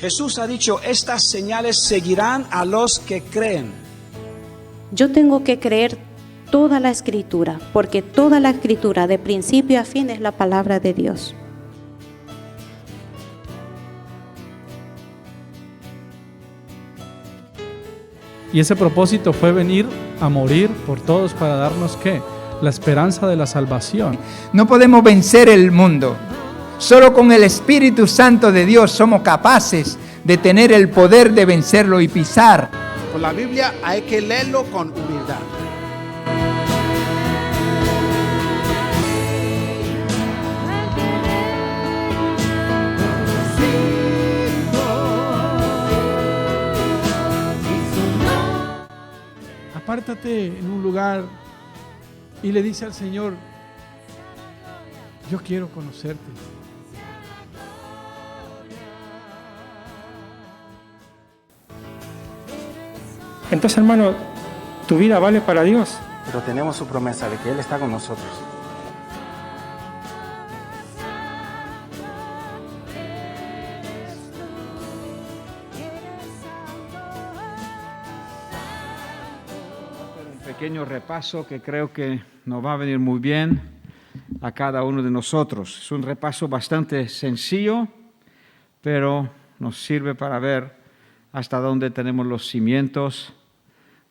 Jesús ha dicho, estas señales seguirán a los que creen. Yo tengo que creer toda la Escritura, porque toda la Escritura, de principio a fin, es la palabra de Dios. Y ese propósito fue venir a morir por todos para darnos, ¿qué? La esperanza de la salvación. No podemos vencer el mundo. Solo con el Espíritu Santo de Dios somos capaces de tener el poder de vencerlo y pisar. Con la Biblia hay que leerlo con humildad. Apártate en un lugar y le dice al Señor, yo quiero conocerte. Entonces, hermano, tu vida vale para Dios. Pero tenemos su promesa de que Él está con nosotros. Un pequeño repaso que creo que nos va a venir muy bien a cada uno de nosotros. Es un repaso bastante sencillo, pero nos sirve para ver hasta dónde tenemos los cimientos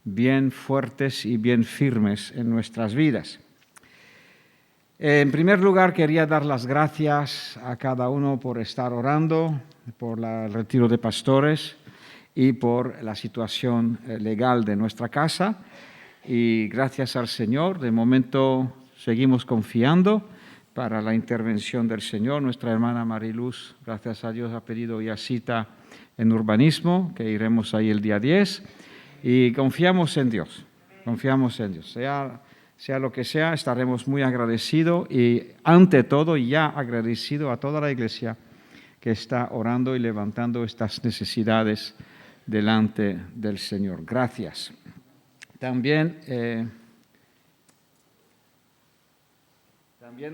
bien fuertes y bien firmes en nuestras vidas. En primer lugar, quería dar las gracias a cada uno por estar orando, por el retiro de pastores y por la situación legal de nuestra casa. Y gracias al Señor, de momento seguimos confiando para la intervención del Señor. Nuestra hermana Mariluz, gracias a Dios, ha pedido ya cita en urbanismo, que iremos ahí el día 10, y confiamos en Dios, sea lo que sea, estaremos muy agradecidos y ante todo ya agradecido a toda la iglesia que está orando y levantando estas necesidades delante del Señor. Gracias. También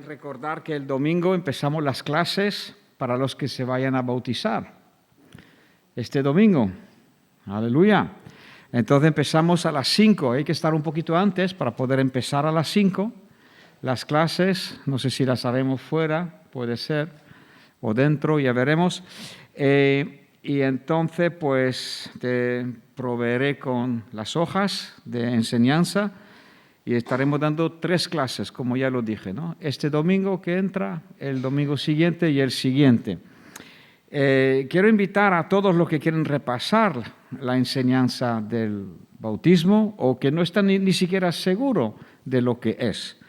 recordar que el domingo empezamos las clases para los que se vayan a bautizar. Este domingo, aleluya. Entonces empezamos a las 5, hay que estar un poquito antes para poder empezar a las 5. Las clases, no sé si las haremos fuera, puede ser, o dentro, ya veremos. Y entonces pues te proveeré con las hojas de enseñanza y estaremos dando 3 clases, como ya lo dije, ¿no? Este domingo que entra, el domingo siguiente y el siguiente. Quiero invitar a todos los que quieren repasar la enseñanza del bautismo o que no están ni siquiera seguros de lo que es,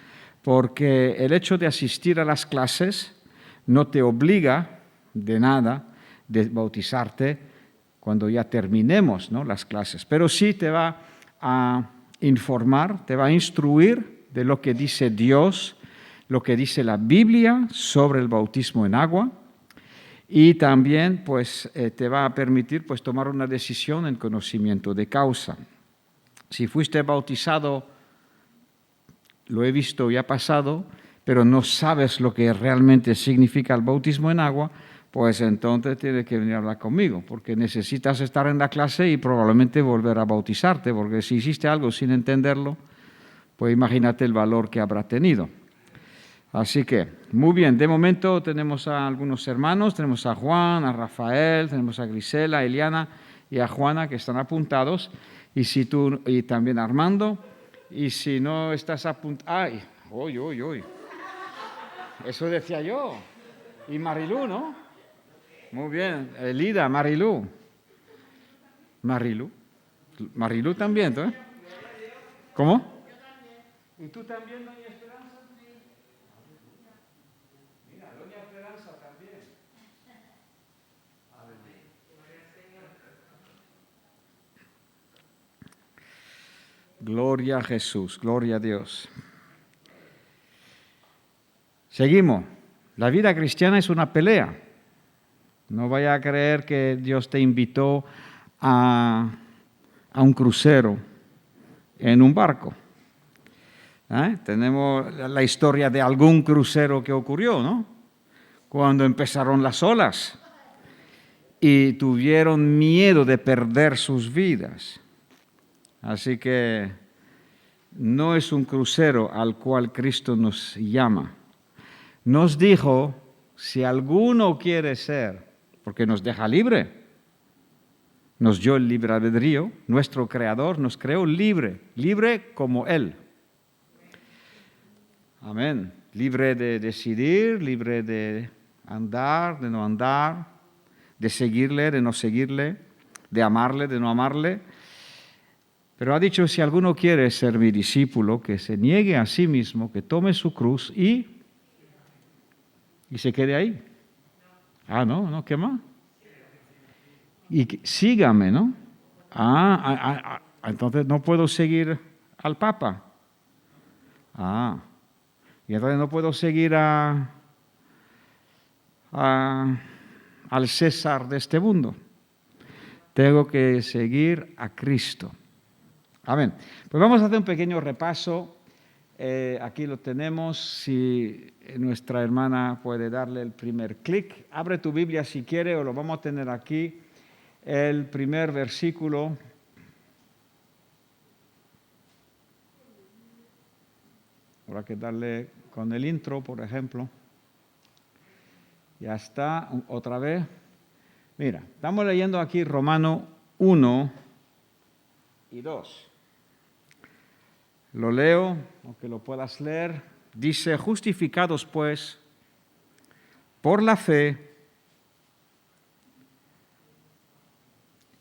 porque el hecho de asistir a las clases no te obliga de nada de bautizarte cuando ya terminemos, ¿no?, las clases, pero sí te va a informar, te va a instruir de lo que dice Dios, lo que dice la Biblia sobre el bautismo en agua. Y también pues, te va a permitir pues, tomar una decisión en conocimiento de causa. Si fuiste bautizado, lo he visto y ha pasado, pero no sabes lo que realmente significa el bautismo en agua, pues entonces tienes que venir a hablar conmigo, porque necesitas estar en la clase y probablemente volver a bautizarte, porque si hiciste algo sin entenderlo, pues imagínate el valor que habrá tenido. Así que, muy bien, de momento tenemos a algunos hermanos, tenemos a Juan, a Rafael, tenemos a Grisela, a Eliana y a Juana que están apuntados, y también a Armando, y si no estás apuntado, ¡ay! ¡Uy! Eso decía yo, y Marilú, ¿no? Muy bien, Elida, Marilú también, ¿eh? ¿Cómo? ¿Y tú también, doña Esperanza? Gloria a Jesús, gloria a Dios. Seguimos. La vida cristiana es una pelea. No vaya a creer que Dios te invitó a un crucero en un barco. Tenemos la historia de algún crucero que ocurrió, ¿no? Cuando empezaron las olas. y tuvieron miedo de perder sus vidas. Así que no es un crucero al cual Cristo nos llama. Nos dijo, si alguno quiere ser, porque nos deja libre, nos dio el libre albedrío, nuestro Creador nos creó libre, libre como Él. Amén. Libre de decidir, libre de andar, de no andar, de seguirle, de no seguirle, de amarle, de no amarle. Pero ha dicho, si alguno quiere ser mi discípulo, que se niegue a sí mismo, que tome su cruz y se quede ahí. Ah, no, ¿qué más? Y sígame, ¿no? Entonces no puedo seguir al Papa. Y entonces no puedo seguir al César de este mundo. Tengo que seguir a Cristo. Amén. Pues vamos a hacer un pequeño repaso. Aquí lo tenemos. Si nuestra hermana puede darle el primer clic. Abre tu Biblia si quiere o lo vamos a tener aquí. El primer versículo. Habrá que darle con el intro, por ejemplo. Ya está, otra vez. Mira, estamos leyendo aquí Romano 1 y 2. Lo leo, aunque lo puedas leer. Dice, justificados pues por la fe,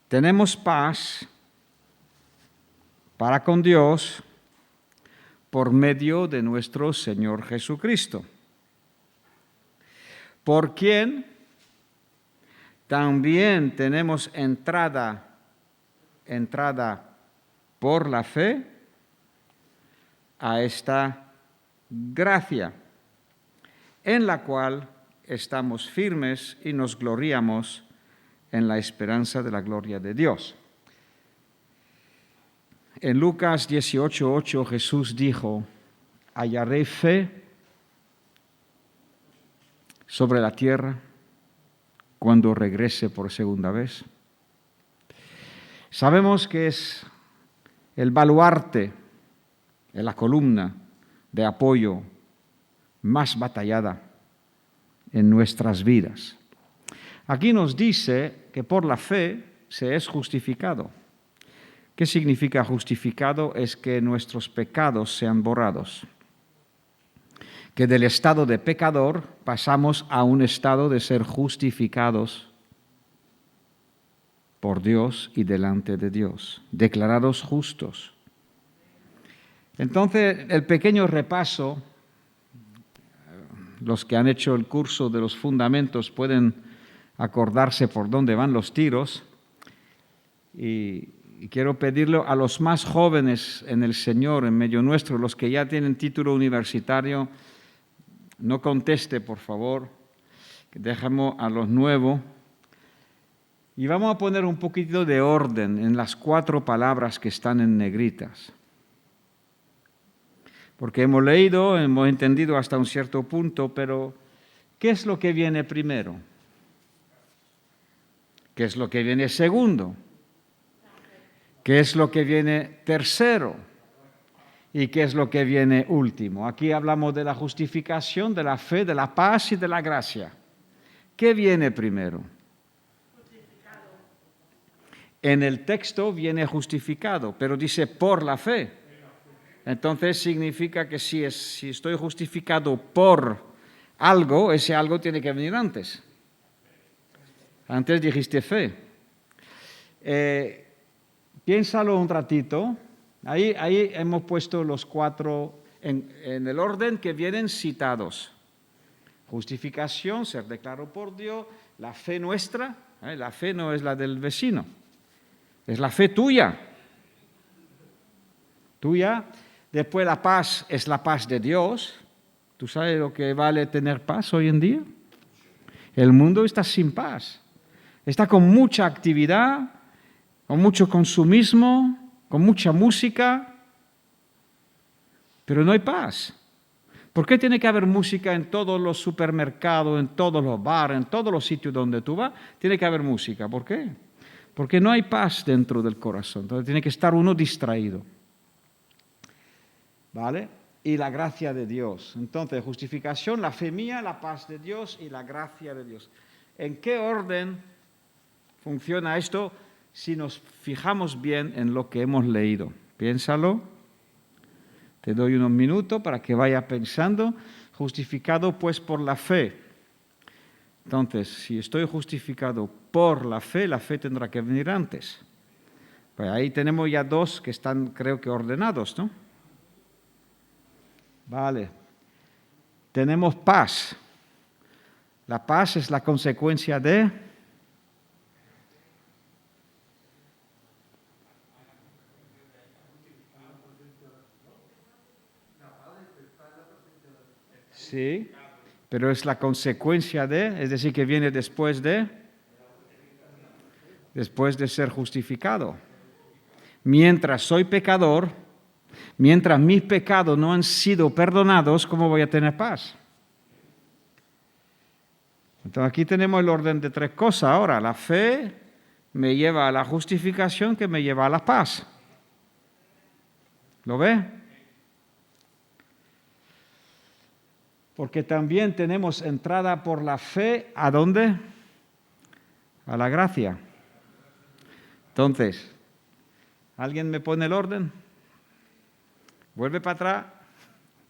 tenemos paz para con Dios por medio de nuestro Señor Jesucristo, por quien también tenemos entrada por la fe a esta gracia, en la cual estamos firmes y nos gloriamos en la esperanza de la gloria de Dios. En Lucas 18:8 Jesús dijo, hallaré fe sobre la tierra cuando regrese por segunda vez. Sabemos que es el baluarte, la columna de apoyo más batallada en nuestras vidas. Aquí nos dice que por la fe se es justificado. ¿Qué significa justificado? Es que nuestros pecados sean borrados. Que del estado de pecador pasamos a un estado de ser justificados por Dios y delante de Dios, declarados justos. Entonces, el pequeño repaso, los que han hecho el curso de los fundamentos pueden acordarse por dónde van los tiros, y quiero pedirle a los más jóvenes en el Señor, en medio nuestro, los que ya tienen título universitario, no conteste, por favor, que dejemos a los nuevos. Y vamos a poner un poquito de orden en las 4 palabras que están en negritas. Porque hemos leído, hemos entendido hasta un cierto punto, pero ¿qué es lo que viene primero? ¿Qué es lo que viene segundo? ¿Qué es lo que viene tercero? ¿Y qué es lo que viene último? Aquí hablamos de la justificación, de la fe, de la paz y de la gracia. ¿Qué viene primero? Justificado. En el texto viene justificado, pero dice por la fe. Entonces significa que si estoy justificado por algo, ese algo tiene que venir antes. Antes dijiste fe. Piénsalo un ratito. Ahí hemos puesto los 4 en el orden que vienen citados. Justificación, ser declarado por Dios, la fe nuestra. La fe no es la del vecino, es la fe tuya. Tuya. Después la paz es la paz de Dios. ¿Tú sabes lo que vale tener paz hoy en día? El mundo está sin paz. Está con mucha actividad, con mucho consumismo, con mucha música, pero no hay paz. ¿Por qué tiene que haber música en todos los supermercados, en todos los bares, en todos los sitios donde tú vas? Tiene que haber música. ¿Por qué? Porque no hay paz dentro del corazón. Entonces tiene que estar uno distraído. ¿Vale? Y la gracia de Dios. Entonces, justificación, la fe mía, la paz de Dios y la gracia de Dios. ¿En qué orden funciona esto si nos fijamos bien en lo que hemos leído? Piénsalo. Te doy unos minutos para que vayas pensando. Justificado pues por la fe. Entonces, si estoy justificado por la fe tendrá que venir antes. Pues ahí tenemos ya dos que están, creo que, ordenados, ¿no? Vale. Tenemos paz. La paz es la consecuencia de... Sí, pero es la consecuencia de, es decir, que viene después de ser justificado. Mientras soy pecador, mientras mis pecados no han sido perdonados, ¿cómo voy a tener paz? Entonces aquí tenemos el orden de tres cosas. Ahora, la fe me lleva a la justificación que me lleva a la paz. ¿Lo ve? Porque también tenemos entrada por la fe, ¿a dónde? A la gracia. Entonces, ¿alguien me pone el orden? Vuelve para atrás,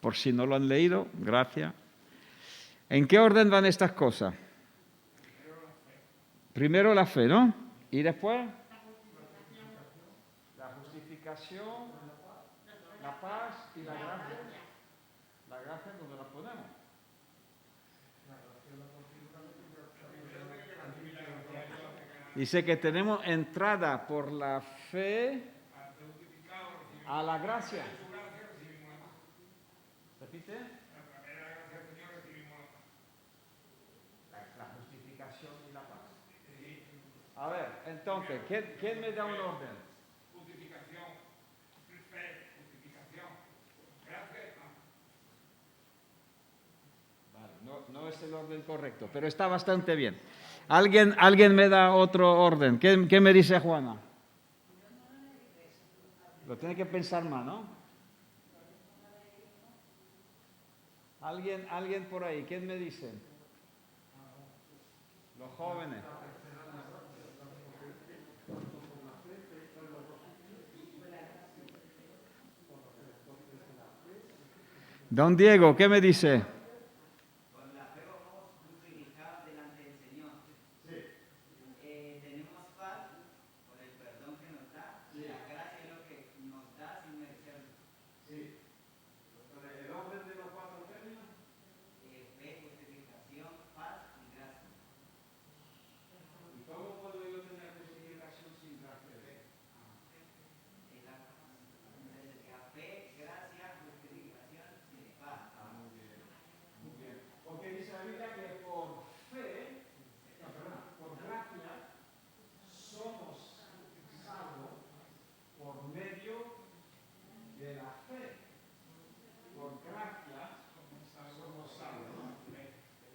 por si no lo han leído, gracias. ¿En qué orden van estas cosas? Primero la fe, ¿no? Y después la justificación, la paz y la gracia. La gracia, ¿dónde la ponemos? Dice que tenemos entrada por la fe a la gracia. ¿Repite? La justificación y la paz. A ver, entonces, ¿quién me da un orden? Justificación, fe, justificación, gracia. Vale, no es el orden correcto, pero está bastante bien. ¿Alguien me da otro orden? ¿Qué me dice Juana? Lo tiene que pensar más, ¿no? ¿Alguien por ahí? ¿Quién me dice? Los jóvenes. Don Diego, ¿qué me dice?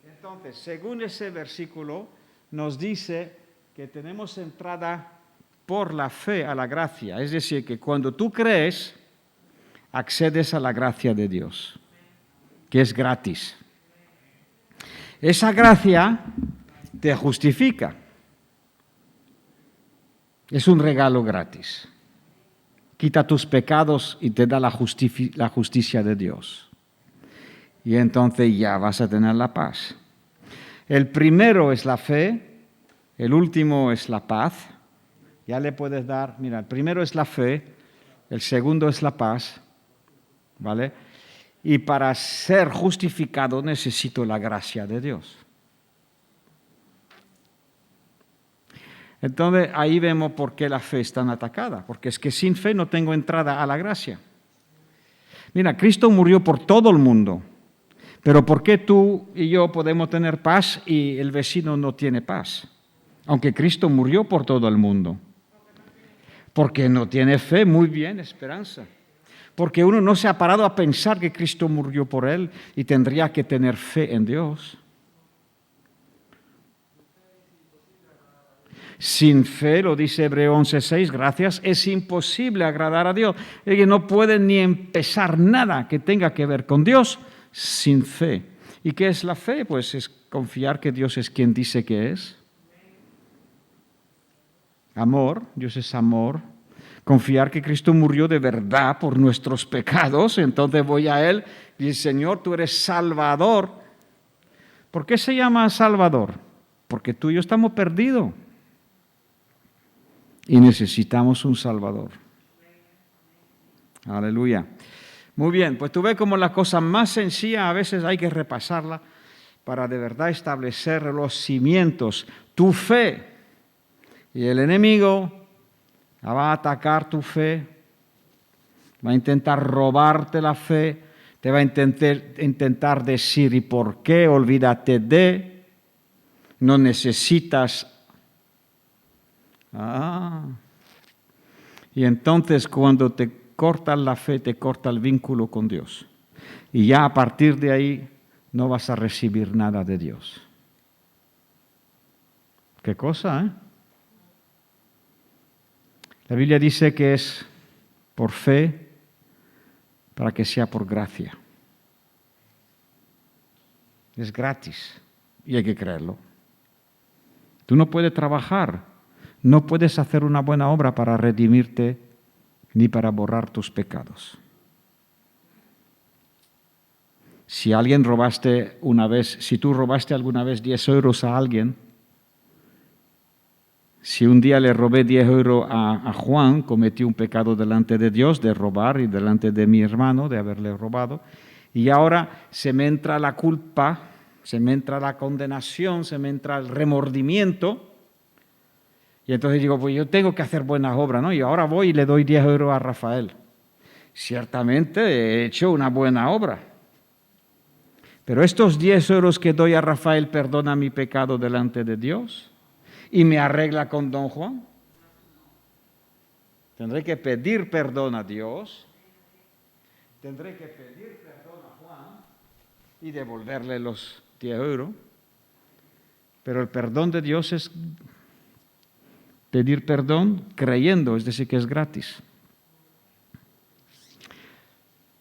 Entonces, según ese versículo, nos dice que tenemos entrada por la fe a la gracia. Es decir, que cuando tú crees, accedes a la gracia de Dios, que es gratis. Esa gracia te justifica. Es un regalo gratis. Quita tus pecados y te da la justicia de Dios. Y entonces ya vas a tener la paz. El primero es la fe, el último es la paz. Ya le puedes dar, mira, el primero es la fe, el segundo es la paz, ¿vale? Y para ser justificado necesito la gracia de Dios. Entonces ahí vemos por qué la fe es tan atacada, porque es que sin fe no tengo entrada a la gracia. Mira, Cristo murió por todo el mundo. Pero ¿por qué tú y yo podemos tener paz y el vecino no tiene paz? Aunque Cristo murió por todo el mundo. Porque no tiene fe, muy bien, esperanza. porque uno no se ha parado a pensar que Cristo murió por él y tendría que tener fe en Dios. Sin fe, lo dice Hebreo 11:6, gracias, es imposible agradar a Dios. Que no puede ni empezar nada que tenga que ver con Dios sin fe. ¿Y qué es la fe? Pues es confiar que Dios es quien dice que es. Amor, Dios es amor. Confiar que Cristo murió de verdad por nuestros pecados. Entonces voy a Él y dice, Señor, tú eres Salvador. ¿Por qué se llama Salvador? Porque tú y yo estamos perdidos. Y necesitamos un Salvador. Aleluya. Muy bien, pues tú ves como la cosa más sencilla a veces hay que repasarla para de verdad establecer los cimientos. Tu fe. Y el enemigo va a atacar tu fe, va a intentar robarte la fe, te va a intentar decir, ¿y por qué? Olvídate de, no necesitas. Y entonces cuando te cortan la fe, te corta el vínculo con Dios. Y ya a partir de ahí no vas a recibir nada de Dios. ¿Qué cosa, eh? La Biblia dice que es por fe para que sea por gracia. Es gratis y hay que creerlo. Tú no puedes trabajar, no puedes hacer una buena obra para redimirte ni para borrar tus pecados. Si tú robaste alguna vez 10 euros a alguien, si un día le robé 10 euros a Juan, cometí un pecado delante de Dios de robar y delante de mi hermano de haberle robado. Y ahora se me entra la culpa, se me entra la condenación, se me entra el remordimiento. Y entonces digo, pues yo tengo que hacer buenas obras, ¿no? Y ahora voy y le doy 10 euros a Rafael. Ciertamente he hecho una buena obra. Pero estos 10 euros que doy a Rafael perdona mi pecado delante de Dios. ¿Y me arregla con don Juan? Tendré que pedir perdón a Dios, tendré que pedir perdón a Juan y devolverle los 10 euros. Pero el perdón de Dios es pedir perdón creyendo, es decir, que es gratis.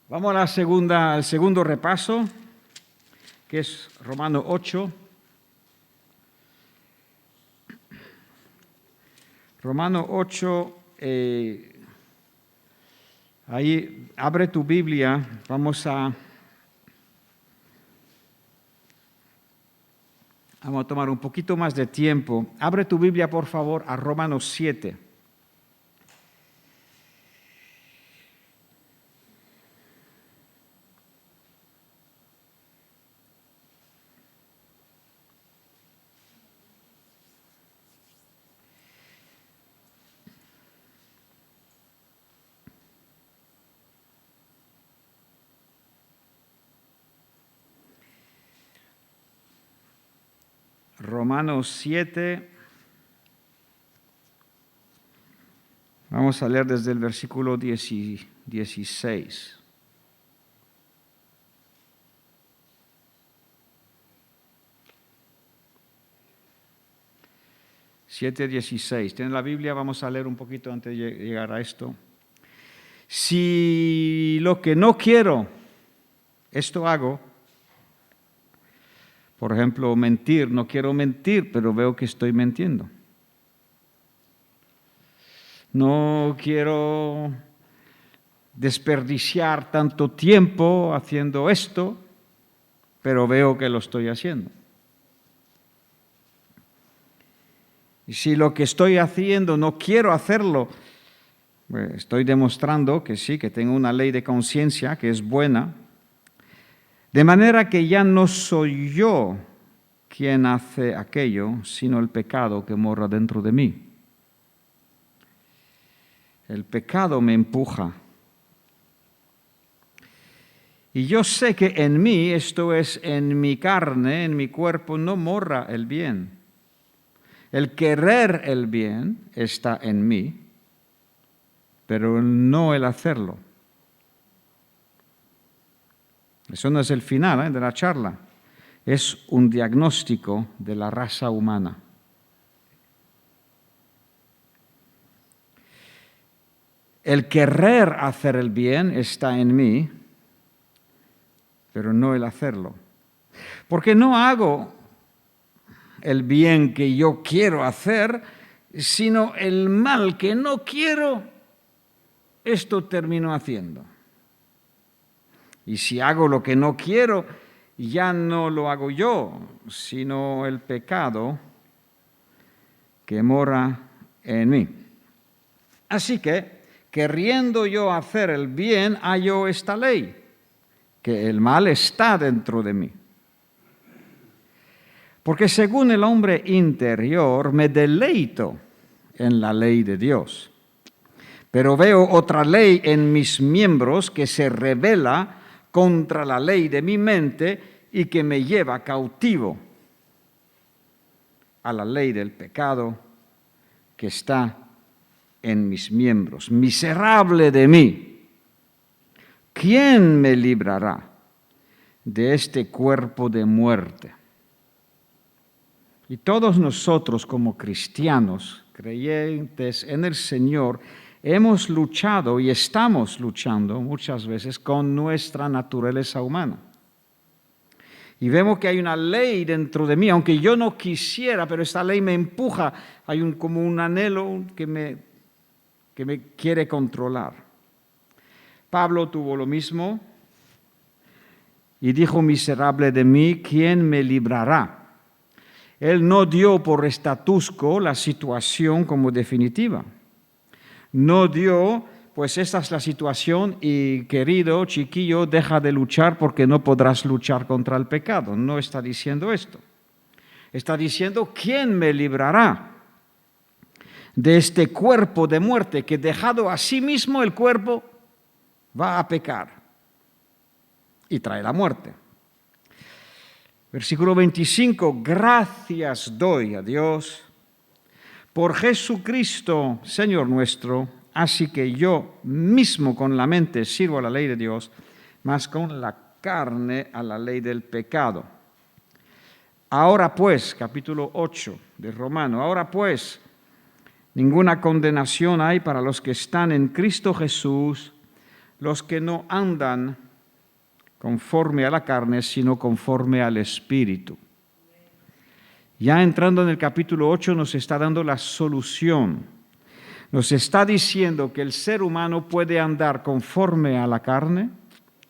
Vamos al segundo repaso, que es Romanos 8. Romanos 8, ahí abre tu Biblia, vamos a tomar un poquito más de tiempo. Abre tu Biblia, por favor, a Romanos 7. Romanos 7, vamos a leer desde el versículo 16. ¿Tienen la Biblia? Vamos a leer un poquito antes de llegar a esto. Si lo que no quiero, esto hago. Por ejemplo, mentir. No quiero mentir, pero veo que estoy mintiendo. No quiero desperdiciar tanto tiempo haciendo esto, pero veo que lo estoy haciendo. Y si lo que estoy haciendo no quiero hacerlo, pues estoy demostrando que sí, que tengo una ley de conciencia que es buena. De manera que ya no soy yo quien hace aquello, sino el pecado que mora dentro de mí. El pecado me empuja. Y yo sé que en mí, esto es, en mi carne, en mi cuerpo, no mora el bien. El querer el bien está en mí, pero no el hacerlo. Eso no es el final de la charla. Es un diagnóstico de la raza humana. El querer hacer el bien está en mí, pero no el hacerlo. Porque no hago el bien que yo quiero hacer, sino el mal que no quiero, esto termino haciendo. Y si hago lo que no quiero, ya no lo hago yo, sino el pecado que mora en mí. Así que, queriendo yo hacer el bien, hallo esta ley, que el mal está dentro de mí. Porque según el hombre interior me deleito en la ley de Dios. Pero veo otra ley en mis miembros que se rebela contra la ley de mi mente y que me lleva cautivo a la ley del pecado que está en mis miembros. Miserable de mí, ¿quién me librará de este cuerpo de muerte? Y todos nosotros como cristianos, creyentes en el Señor, hemos luchado y estamos luchando muchas veces con nuestra naturaleza humana. Y vemos que hay una ley dentro de mí, aunque yo no quisiera, pero esta ley me empuja, hay como un anhelo que me quiere controlar. Pablo tuvo lo mismo y dijo, miserable de mí, ¿quién me librará? Él no dio por status quo la situación como definitiva. No dio, pues esta es la situación y querido chiquillo, deja de luchar porque no podrás luchar contra el pecado. No está diciendo esto. Está diciendo, ¿quién me librará de este cuerpo de muerte que dejado a sí mismo el cuerpo va a pecar y trae la muerte? Versículo 25, gracias doy a Dios por Jesucristo, Señor nuestro, así que yo mismo con la mente sirvo a la ley de Dios, mas con la carne a la ley del pecado. Ahora pues, capítulo 8 de Romano, ahora pues, ninguna condenación hay para los que están en Cristo Jesús, los que no andan conforme a la carne, sino conforme al Espíritu. Ya entrando en el capítulo 8 nos está dando la solución. Nos está diciendo que el ser humano puede andar conforme a la carne,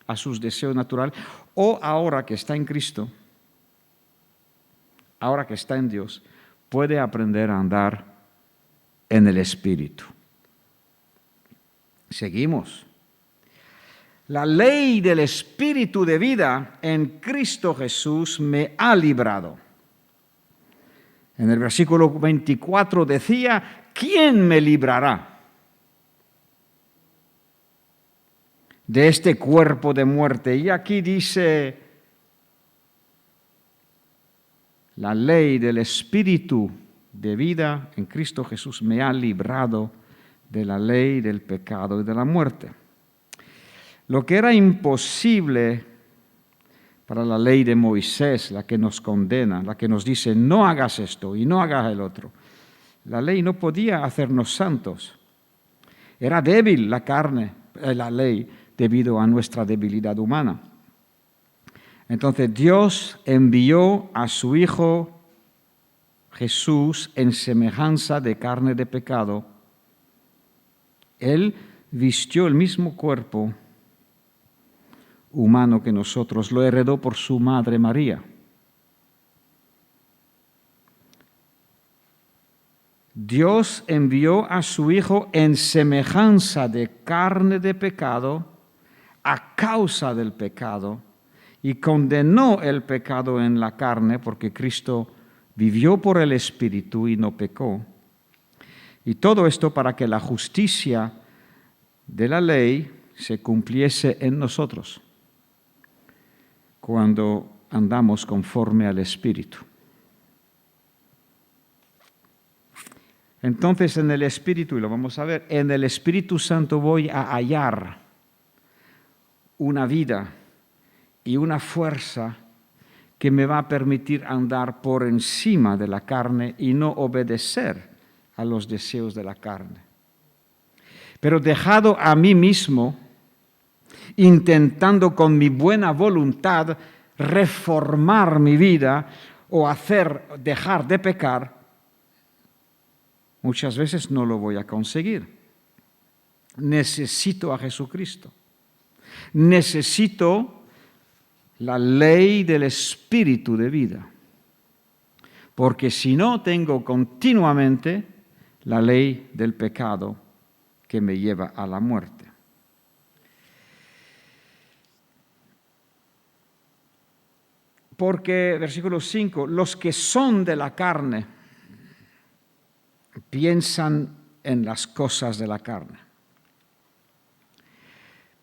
a sus deseos naturales, o ahora que está en Cristo, ahora que está en Dios, puede aprender a andar en el Espíritu. Seguimos. La ley del Espíritu de vida en Cristo Jesús me ha librado. En el versículo 24 decía, ¿quién me librará de este cuerpo de muerte? Y aquí dice, la ley del Espíritu de vida en Cristo Jesús me ha librado de la ley del pecado y de la muerte. Lo que era imposible para la ley de Moisés, la que nos condena, la que nos dice no hagas esto y no hagas el otro. La ley no podía hacernos santos. Era débil la carne, la ley, debido a nuestra debilidad humana. Entonces Dios envió a su Hijo Jesús en semejanza de carne de pecado. Él vistió el mismo cuerpo humano que nosotros, lo heredó por su madre María. Dios envió a su Hijo en semejanza de carne de pecado a causa del pecado y condenó el pecado en la carne porque Cristo vivió por el Espíritu y no pecó. Y todo esto para que la justicia de la ley se cumpliese en nosotros cuando andamos conforme al Espíritu. Entonces en el Espíritu, y lo vamos a ver, en el Espíritu Santo voy a hallar una vida y una fuerza que me va a permitir andar por encima de la carne y no obedecer a los deseos de la carne. Pero dejado a mí mismo, intentando con mi buena voluntad reformar mi vida o dejar de pecar, muchas veces no lo voy a conseguir. Necesito a Jesucristo. Necesito la ley del Espíritu de vida. Porque si no, tengo continuamente la ley del pecado que me lleva a la muerte. Porque, versículo 5, los que son de la carne piensan en las cosas de la carne.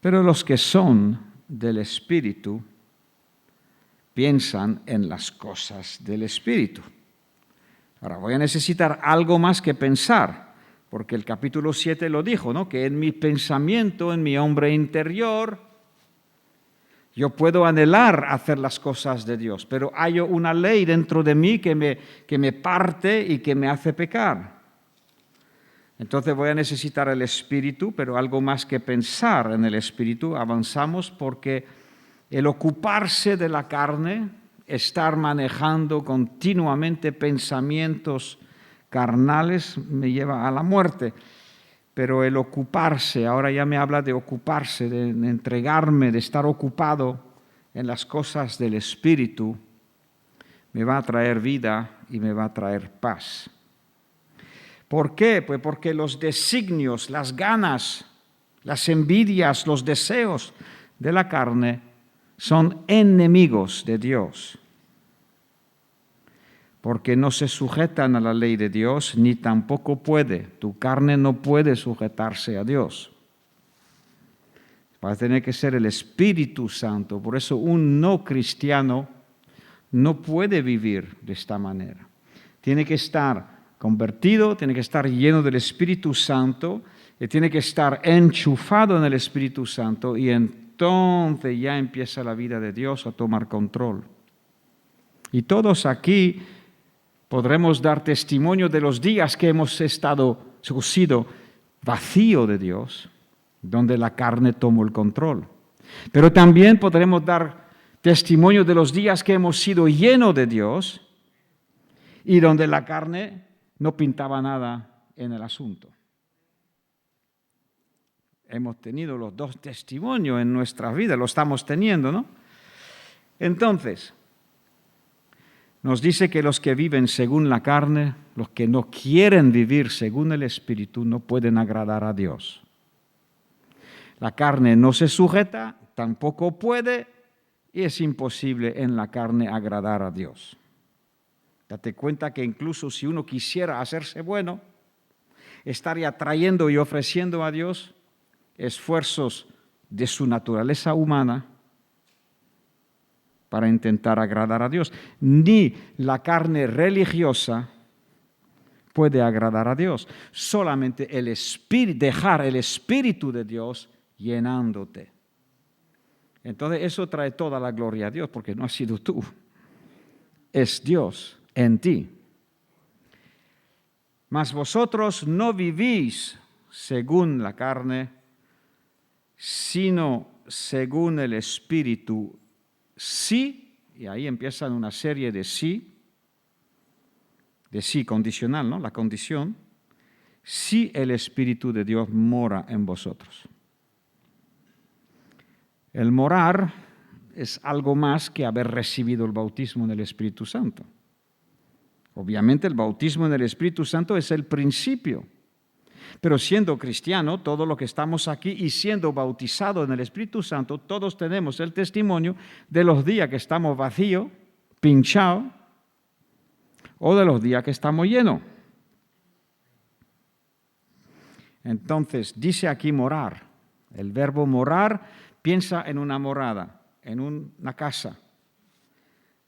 Pero los que son del Espíritu piensan en las cosas del Espíritu. Ahora voy a necesitar algo más que pensar, porque el capítulo 7 lo dijo, ¿no? Que en mi pensamiento, en mi hombre interior, yo puedo anhelar hacer las cosas de Dios, pero hay una ley dentro de mí que me parte y que me hace pecar. Entonces voy a necesitar el Espíritu, pero algo más que pensar en el Espíritu. Avanzamos porque el ocuparse de la carne, estar manejando continuamente pensamientos carnales, me lleva a la muerte. Pero el ocuparse, ahora ya me habla de ocuparse, de entregarme, de estar ocupado en las cosas del Espíritu, me va a traer vida y me va a traer paz. ¿Por qué? Pues porque los designios, las ganas, las envidias, los deseos de la carne son enemigos de Dios. Porque no se sujetan a la ley de Dios, ni tampoco puede. Tu carne no puede sujetarse a Dios. Va a tener que ser el Espíritu Santo. Por eso un no cristiano no puede vivir de esta manera. Tiene que estar convertido, tiene que estar lleno del Espíritu Santo, y tiene que estar enchufado en el Espíritu Santo, y entonces ya empieza la vida de Dios a tomar control. Y todos aquí podremos dar testimonio de los días que hemos sido vacío de Dios, donde la carne tomó el control. Pero también podremos dar testimonio de los días que hemos sido llenos de Dios y donde la carne no pintaba nada en el asunto. Hemos tenido los dos testimonios en nuestra vida, lo estamos teniendo, ¿no? Entonces, nos dice que los que viven según la carne, los que no quieren vivir según el Espíritu, no pueden agradar a Dios. La carne no se sujeta, tampoco puede, y es imposible en la carne agradar a Dios. Date cuenta que incluso si uno quisiera hacerse bueno, estaría trayendo y ofreciendo a Dios esfuerzos de su naturaleza humana para intentar agradar a Dios. Ni la carne religiosa puede agradar a Dios. Solamente dejar el Espíritu de Dios llenándote. Entonces eso trae toda la gloria a Dios, porque no has sido tú, es Dios en ti. Mas vosotros no vivís según la carne, sino según el Espíritu. Sí, y ahí empiezan una serie de sí condicional, ¿no? La condición, si el Espíritu de Dios mora en vosotros. El morar es algo más que haber recibido el bautismo en el Espíritu Santo. Obviamente el bautismo en el Espíritu Santo es el principio, pero siendo cristiano, todos los que estamos aquí y siendo bautizados en el Espíritu Santo, todos tenemos el testimonio de los días que estamos vacíos, pinchados, o de los días que estamos llenos. Entonces, dice aquí morar. El verbo morar, piensa en una morada, en una casa.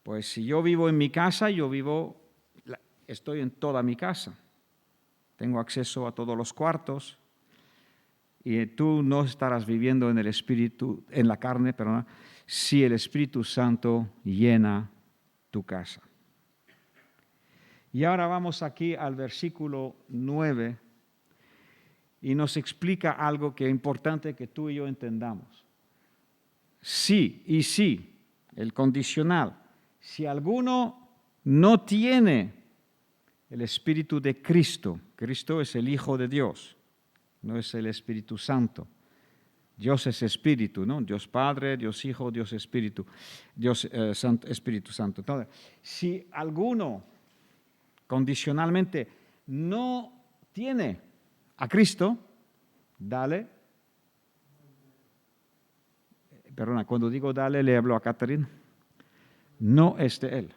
Pues si yo vivo en mi casa, estoy en toda mi casa. Tengo acceso a todos los cuartos y tú no estarás viviendo en el espíritu, en la carne, perdón, si el Espíritu Santo llena tu casa. Y ahora vamos aquí al versículo 9 y nos explica algo que es importante que tú y yo entendamos. Sí y sí, el condicional. Si alguno no tiene el Espíritu de Cristo, Cristo es el Hijo de Dios, no es el Espíritu Santo. Dios es Espíritu, ¿no? Dios Padre, Dios Hijo, Dios Espíritu, Dios Espíritu Santo. Entonces, si alguno condicionalmente no tiene a Cristo, dale. Perdona, cuando digo dale, le hablo a Catherine. No es de Él.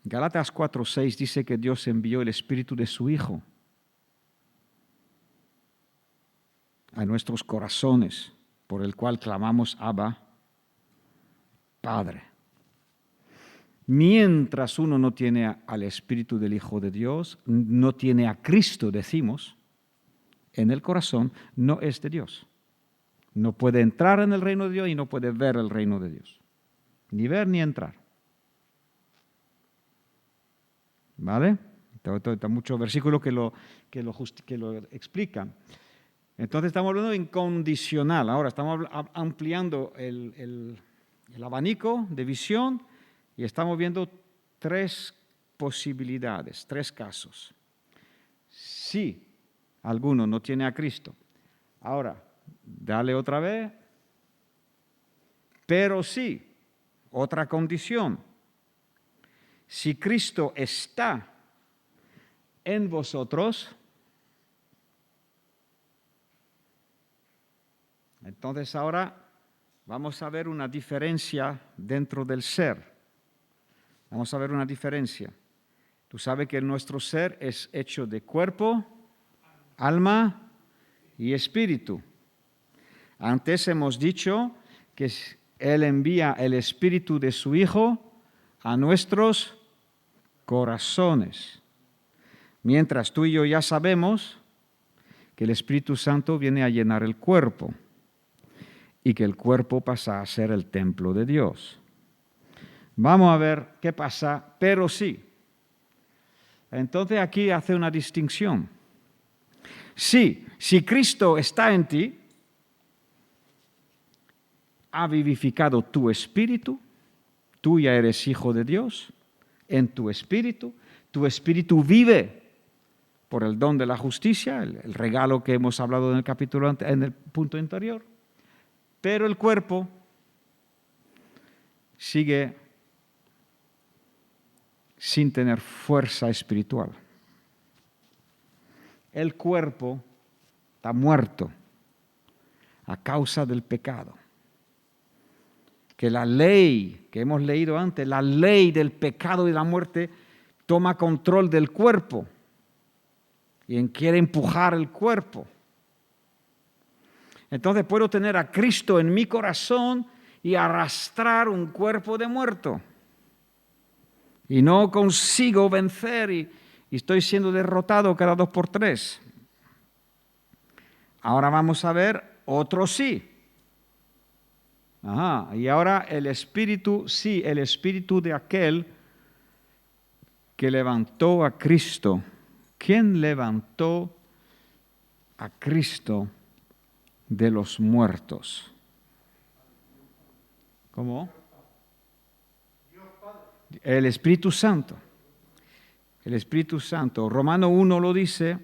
Gálatas 4:6 dice que Dios envió el Espíritu de su Hijo a nuestros corazones, por el cual clamamos Abba, Padre. Mientras uno no tiene al Espíritu del Hijo de Dios, no tiene a Cristo, decimos, en el corazón, no es de Dios. No puede entrar en el reino de Dios y no puede ver el reino de Dios. Ni ver ni entrar. ¿Vale? Hay muchos versículos que lo explican. Entonces estamos hablando de incondicional. Ahora estamos ampliando el abanico de visión y estamos viendo 3 posibilidades, 3 casos. Si alguno no tiene a Cristo, ahora, dale otra vez, pero sí, otra condición. Si Cristo está en vosotros, entonces ahora vamos a ver una diferencia dentro del ser. Vamos a ver una diferencia. Tú sabes que nuestro ser es hecho de cuerpo, alma y espíritu. Antes hemos dicho que Él envía el Espíritu de su Hijo a nuestros corazones. Mientras tú y yo ya sabemos que el Espíritu Santo viene a llenar el cuerpo y que el cuerpo pasa a ser el templo de Dios. Vamos a ver qué pasa, pero sí. Entonces aquí hace una distinción. Sí, si Cristo está en ti, ha vivificado tu espíritu, tú ya eres hijo de Dios, en tu espíritu vive por el don de la justicia, el regalo que hemos hablado en el capítulo, en el punto anterior, pero el cuerpo sigue sin tener fuerza espiritual. El cuerpo está muerto a causa del pecado. Que la ley que hemos leído antes, la ley del pecado y la muerte, toma control del cuerpo y quiere empujar el cuerpo. Entonces puedo tener a Cristo en mi corazón y arrastrar un cuerpo de muerto. Y no consigo vencer y estoy siendo derrotado cada 2 por 3. Ahora vamos a ver otro sí. Y ahora el Espíritu, sí, el Espíritu de aquel que levantó a Cristo. ¿Quién levantó a Cristo de los muertos? ¿Cómo? El Espíritu Santo. El Espíritu Santo. Romano 1 lo dice,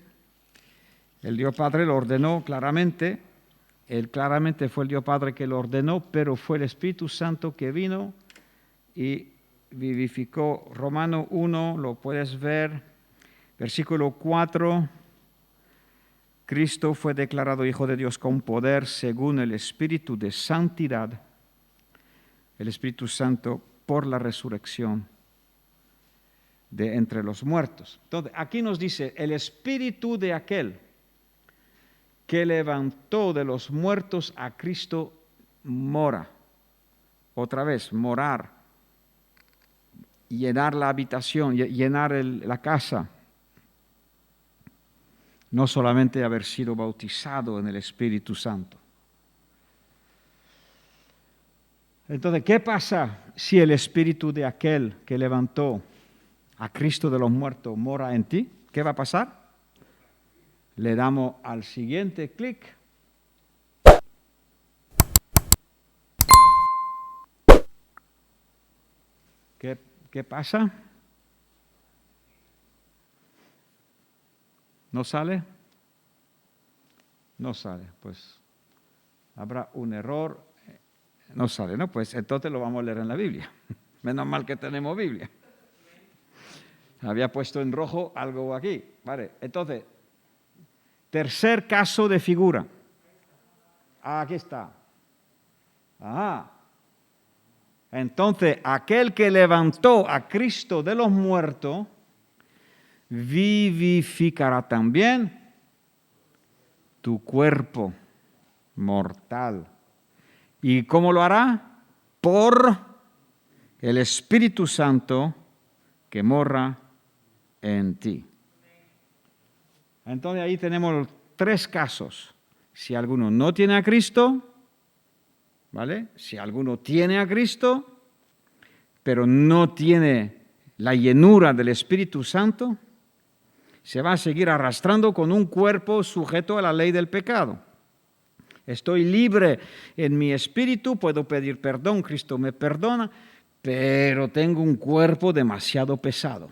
el Dios Padre lo ordenó claramente. Él claramente fue el Dios Padre que lo ordenó, pero fue el Espíritu Santo que vino y vivificó. Romano 1, lo puedes ver, versículo 4. Cristo fue declarado Hijo de Dios con poder según el Espíritu de santidad, el Espíritu Santo por la resurrección de entre los muertos. Entonces, aquí nos dice, el Espíritu de aquel que levantó de los muertos a Cristo mora. Otra vez, morar. Llenar la habitación, llenar la casa. No solamente haber sido bautizado en el Espíritu Santo. Entonces, ¿qué pasa si el espíritu de aquel que levantó a Cristo de los muertos mora en ti? ¿Qué va a pasar? Le damos al siguiente clic. ¿Qué pasa? ¿No sale? No sale, pues habrá un error. No sale, ¿no? Pues entonces lo vamos a leer en la Biblia. Menos mal que tenemos Biblia. Había puesto en rojo algo aquí. Vale, entonces, tercer caso de figura. Aquí está. Ajá. Entonces, aquel que levantó a Cristo de los muertos, vivificará también tu cuerpo mortal. ¿Y cómo lo hará? Por el Espíritu Santo que mora en ti. Entonces ahí tenemos tres casos. Si alguno no tiene a Cristo, ¿vale? Si alguno tiene a Cristo, pero no tiene la llenura del Espíritu Santo, se va a seguir arrastrando con un cuerpo sujeto a la ley del pecado. Estoy libre en mi espíritu, puedo pedir perdón, Cristo me perdona, pero tengo un cuerpo demasiado pesado.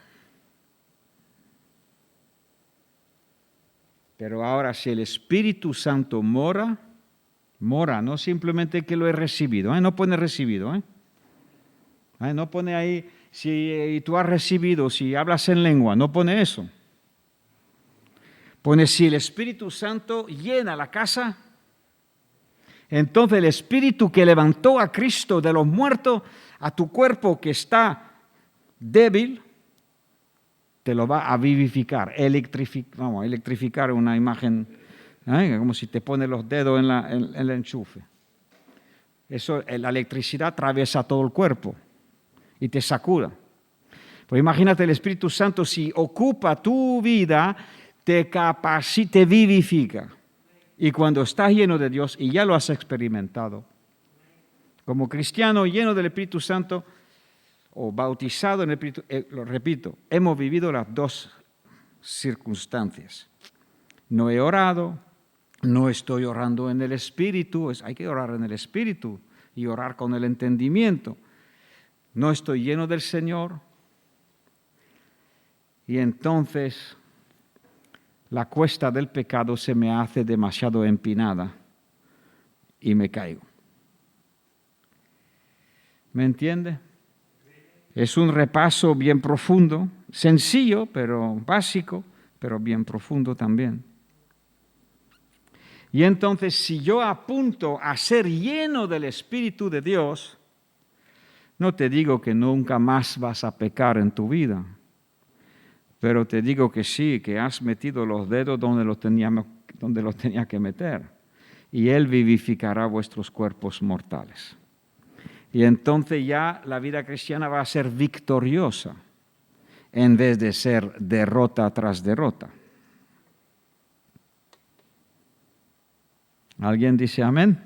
Pero ahora, si el Espíritu Santo mora, no simplemente que lo he recibido, no pone recibido, no pone ahí, si tú has recibido, si hablas en lengua, no pone eso. Pone si el Espíritu Santo llena la casa, entonces el Espíritu que levantó a Cristo de los muertos, a tu cuerpo que está débil, te lo va a vivificar, electrificar una imagen, como si te pones los dedos en el enchufe. Eso, la electricidad atraviesa todo el cuerpo y te sacuda. Pues imagínate el Espíritu Santo, si ocupa tu vida, te capacita, te vivifica. Y cuando estás lleno de Dios, y ya lo has experimentado, como cristiano lleno del Espíritu Santo, o bautizado en el Espíritu, lo repito, hemos vivido las dos circunstancias. No he orado, no estoy orando en el Espíritu, hay que orar en el Espíritu y orar con el entendimiento. No estoy lleno del Señor, y entonces la cuesta del pecado se me hace demasiado empinada y me caigo. ¿Me entiende? Es un repaso bien profundo, sencillo, pero básico, pero bien profundo también. Y entonces, si yo apunto a ser lleno del Espíritu de Dios, no te digo que nunca más vas a pecar en tu vida, pero te digo que sí, que has metido los dedos donde los tenía que meter, y Él vivificará vuestros cuerpos mortales. Y entonces ya la vida cristiana va a ser victoriosa en vez de ser derrota tras derrota. ¿Alguien dice amén?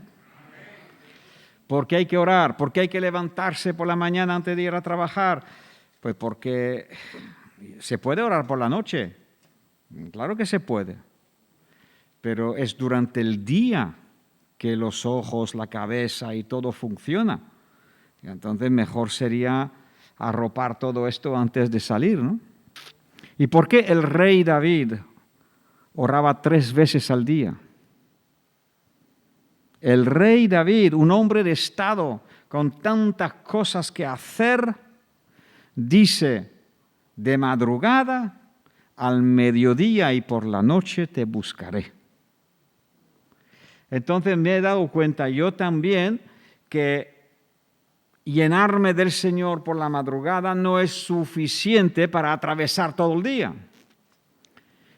¿Por qué hay que orar? ¿Por qué hay que levantarse por la mañana antes de ir a trabajar? Pues porque se puede orar por la noche. Claro que se puede. Pero es durante el día que los ojos, la cabeza y todo funciona. Entonces mejor sería arropar todo esto antes de salir, ¿no? ¿Y por qué el rey David oraba 3 veces al día? El rey David, un hombre de estado con tantas cosas que hacer, dice, de madrugada, al mediodía y por la noche te buscaré. Entonces me he dado cuenta yo también que llenarme del Señor por la madrugada no es suficiente para atravesar todo el día.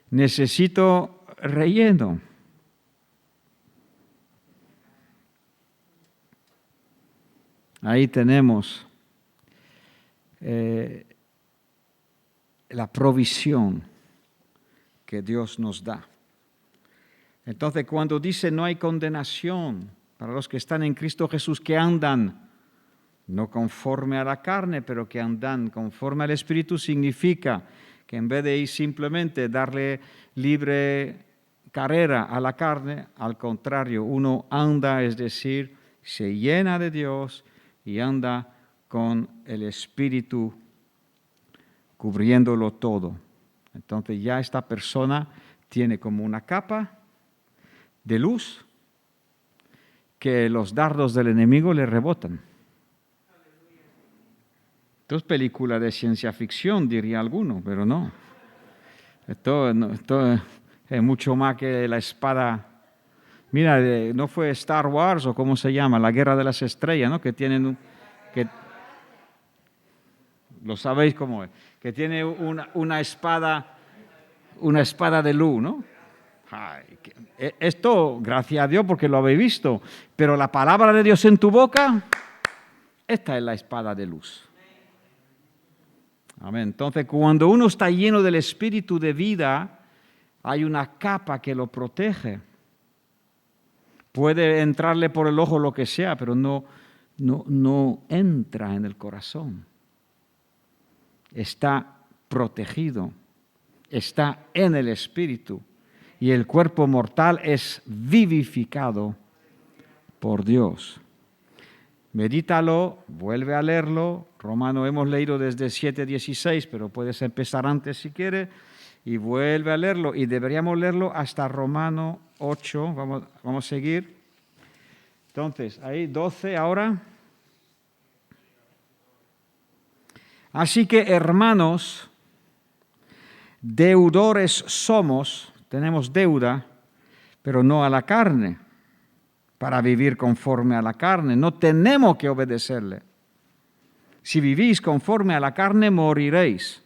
Necesito relleno. Ahí tenemos la provisión que Dios nos da. Entonces, cuando dice no hay condenación para los que están en Cristo Jesús, que andan No conforme a la carne, pero que andan conforme al Espíritu, significa que en vez de ir simplemente darle libre carrera a la carne, al contrario, uno anda, es decir, se llena de Dios y anda con el Espíritu cubriéndolo todo. Entonces ya esta persona tiene como una capa de luz que los dardos del enemigo le rebotan. Esto es película de ciencia ficción, diría alguno, pero no. Esto es mucho más que la espada. Mira, ¿no fue Star Wars o cómo se llama? La Guerra de las Estrellas, ¿no? Que tienen lo sabéis cómo es, que tiene una espada de luz, ¿no? Ay, esto, gracias a Dios, porque lo habéis visto, pero la palabra de Dios en tu boca, esta es la espada de luz. Amén. Entonces, cuando uno está lleno del Espíritu de vida, hay una capa que lo protege. Puede entrarle por el ojo lo que sea, pero no entra en el corazón. Está protegido, está en el Espíritu y el cuerpo mortal es vivificado por Dios. Medítalo, vuelve a leerlo. Romano hemos leído desde 7:16, pero puedes empezar antes si quieres y vuelve a leerlo. Y deberíamos leerlo hasta Romano 8. Vamos a seguir. Entonces, ahí 12 ahora. Así que, hermanos, deudores somos, tenemos deuda, pero no a la carne, para vivir conforme a la carne. No tenemos que obedecerle. Si vivís conforme a la carne, moriréis.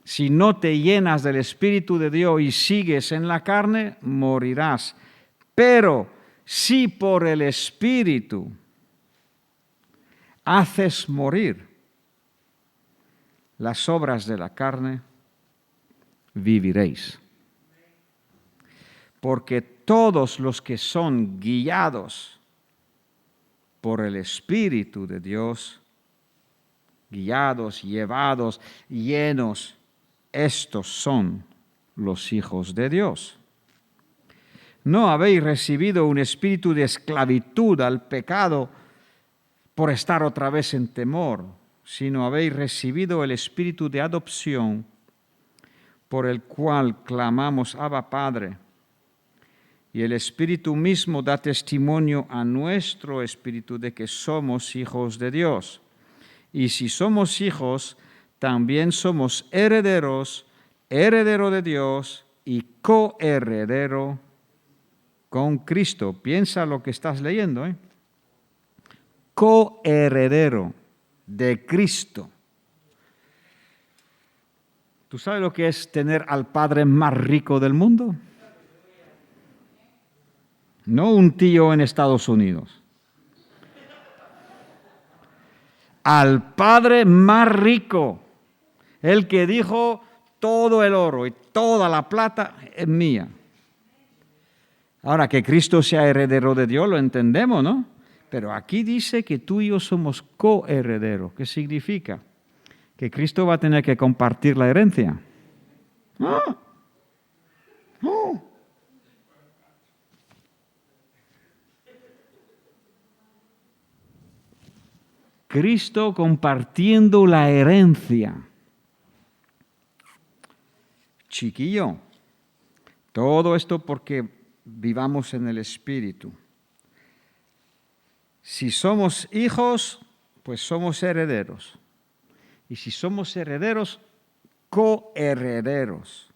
Si no te llenas del Espíritu de Dios y sigues en la carne, morirás. Pero si por el Espíritu haces morir las obras de la carne, viviréis. Porque todos los que son guiados por el Espíritu de Dios, guiados, llevados, llenos, estos son los hijos de Dios. No habéis recibido un espíritu de esclavitud al pecado por estar otra vez en temor, sino habéis recibido el espíritu de adopción, por el cual clamamos Abba Padre. Y el Espíritu mismo da testimonio a nuestro espíritu de que somos hijos de Dios. Y si somos hijos, también somos herederos, heredero de Dios y coheredero con Cristo. Piensa lo que estás leyendo, ¿eh? Coheredero de Cristo. ¿Tú sabes lo que es tener al Padre más rico del mundo? No un tío en Estados Unidos. Al Padre más rico, el que dijo todo el oro y toda la plata es mía. Ahora, que Cristo sea heredero de Dios, lo entendemos, ¿no? Pero aquí dice que tú y yo somos coherederos. ¿Qué significa? Que Cristo va a tener que compartir la herencia. ¡Ah! ¡Oh! Cristo compartiendo la herencia. Chiquillo, todo esto porque vivamos en el Espíritu. Si somos hijos, pues somos herederos. Y si somos herederos, coherederos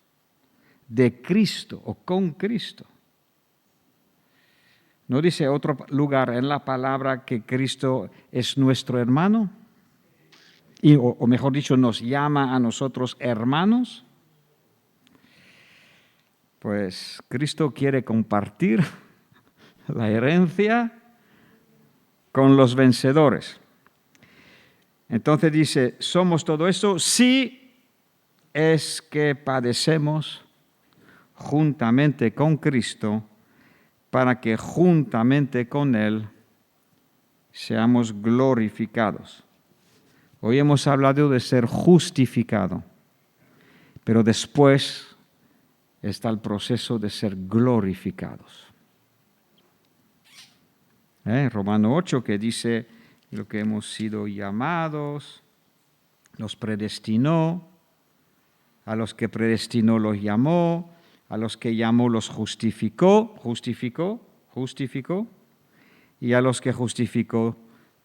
de Cristo o con Cristo. ¿No dice otro lugar en la palabra que Cristo es nuestro hermano? O mejor dicho, nos llama a nosotros hermanos. Pues Cristo quiere compartir la herencia con los vencedores. Entonces dice, somos todo eso si es que padecemos juntamente con Cristo, para que juntamente con Él seamos glorificados. Hoy hemos hablado de ser justificado, pero después está el proceso de ser glorificados. Romano 8, que dice lo que hemos sido llamados, los predestinó, a los que predestinó los llamó, a los que llamó los justificó, y a los que justificó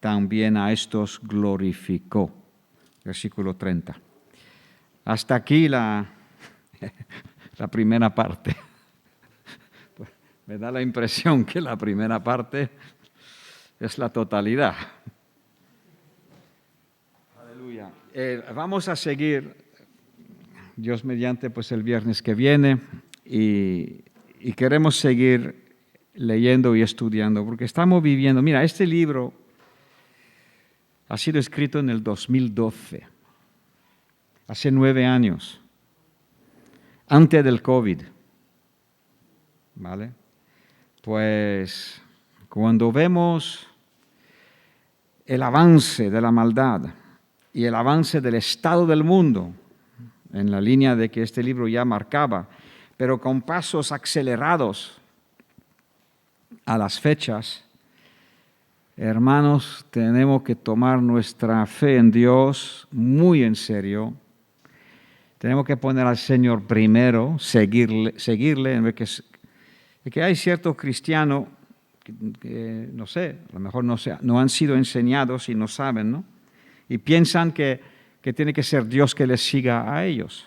también a estos glorificó. Versículo 30. Hasta aquí la primera parte. Me da la impresión que la primera parte es la totalidad. Aleluya. Vamos a seguir, Dios mediante, pues el viernes que viene, y queremos seguir leyendo y estudiando, porque estamos viviendo, mira, este libro ha sido escrito en el 2012, hace 9 años, antes del COVID, ¿vale? Pues cuando vemos el avance de la maldad y el avance del estado del mundo, en la línea de que este libro ya marcaba, pero con pasos acelerados a las fechas, hermanos, tenemos que tomar nuestra fe en Dios muy en serio. Tenemos que poner al Señor primero, seguirle, en vez que hay ciertos cristianos que no sé, a lo mejor no han sido enseñados y no saben, ¿no? Y piensan que tiene que ser Dios que les siga a ellos.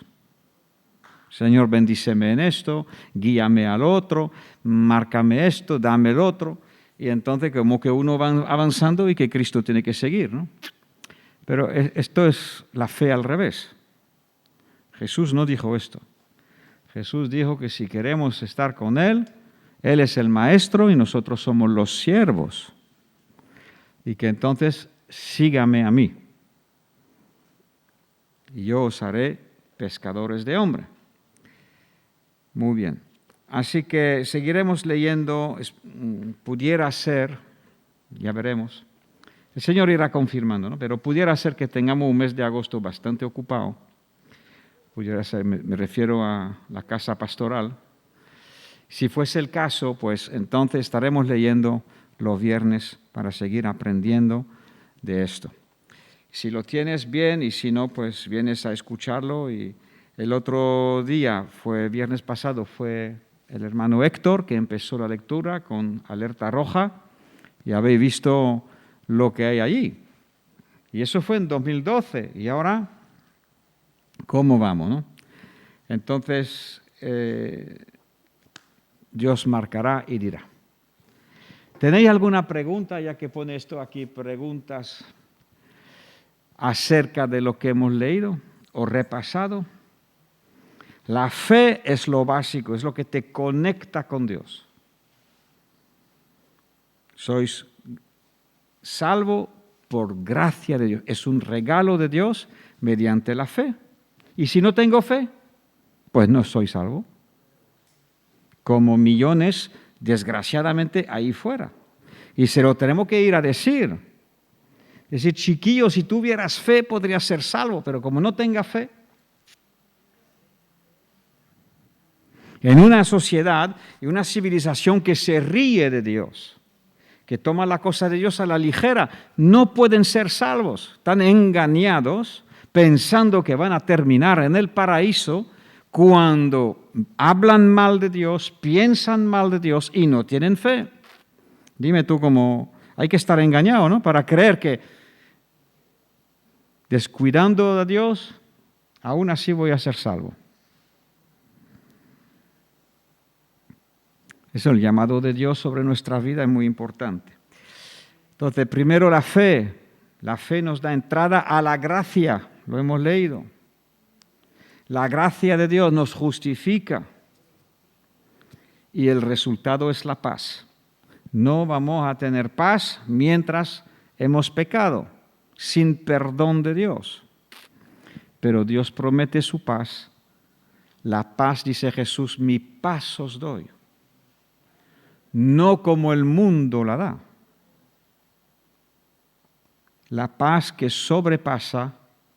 Señor, bendíceme en esto, guíame al otro, márcame esto, dame el otro. Y entonces como que uno va avanzando y que Cristo tiene que seguir, ¿no? Pero esto es la fe al revés. Jesús no dijo esto. Jesús dijo que si queremos estar con Él, Él es el maestro y nosotros somos los siervos. Y que entonces sígame a mí. Y yo os haré pescadores de hombres. Muy bien. Así que seguiremos leyendo, pudiera ser, ya veremos, el Señor irá confirmando, ¿no? Pero pudiera ser que tengamos un mes de agosto bastante ocupado, pudiera ser, me refiero a la casa pastoral. Si fuese el caso, pues entonces estaremos leyendo los viernes para seguir aprendiendo de esto. Si lo tienes bien y si no, pues vienes a escucharlo. Y el otro día, viernes pasado, fue el hermano Héctor que empezó la lectura con alerta roja y habéis visto lo que hay allí. Y eso fue en 2012 y ahora, ¿cómo vamos, no? Entonces, Dios marcará y dirá. ¿Tenéis alguna pregunta, ya que pone esto aquí, preguntas acerca de lo que hemos leído o repasado? La fe es lo básico, es lo que te conecta con Dios. Sois salvo por gracia de Dios. Es un regalo de Dios mediante la fe. Y si no tengo fe, pues no soy salvo. Como millones, desgraciadamente, ahí fuera. Y se lo tenemos que ir a decir. Decir, chiquillo, si tuvieras fe, podrías ser salvo, pero como no tenga fe, en una sociedad y una civilización que se ríe de Dios, que toma la cosa de Dios a la ligera, no pueden ser salvos. Están engañados pensando que van a terminar en el paraíso cuando hablan mal de Dios, piensan mal de Dios y no tienen fe. Dime tú cómo hay que estar engañado, ¿no? Para creer que descuidando a Dios, aún así voy a ser salvo. Eso, el llamado de Dios sobre nuestra vida es muy importante. Entonces, primero la fe. La fe nos da entrada a la gracia, lo hemos leído. La gracia de Dios nos justifica y el resultado es la paz. No vamos a tener paz mientras hemos pecado, sin perdón de Dios. Pero Dios promete su paz. La paz, dice Jesús, mi paz os doy. No como el mundo la da. la paz que sobrepasa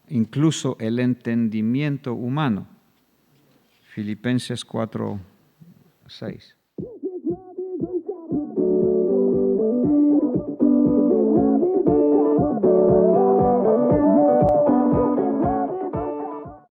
incluso el entendimiento humano. Filipenses 4:6.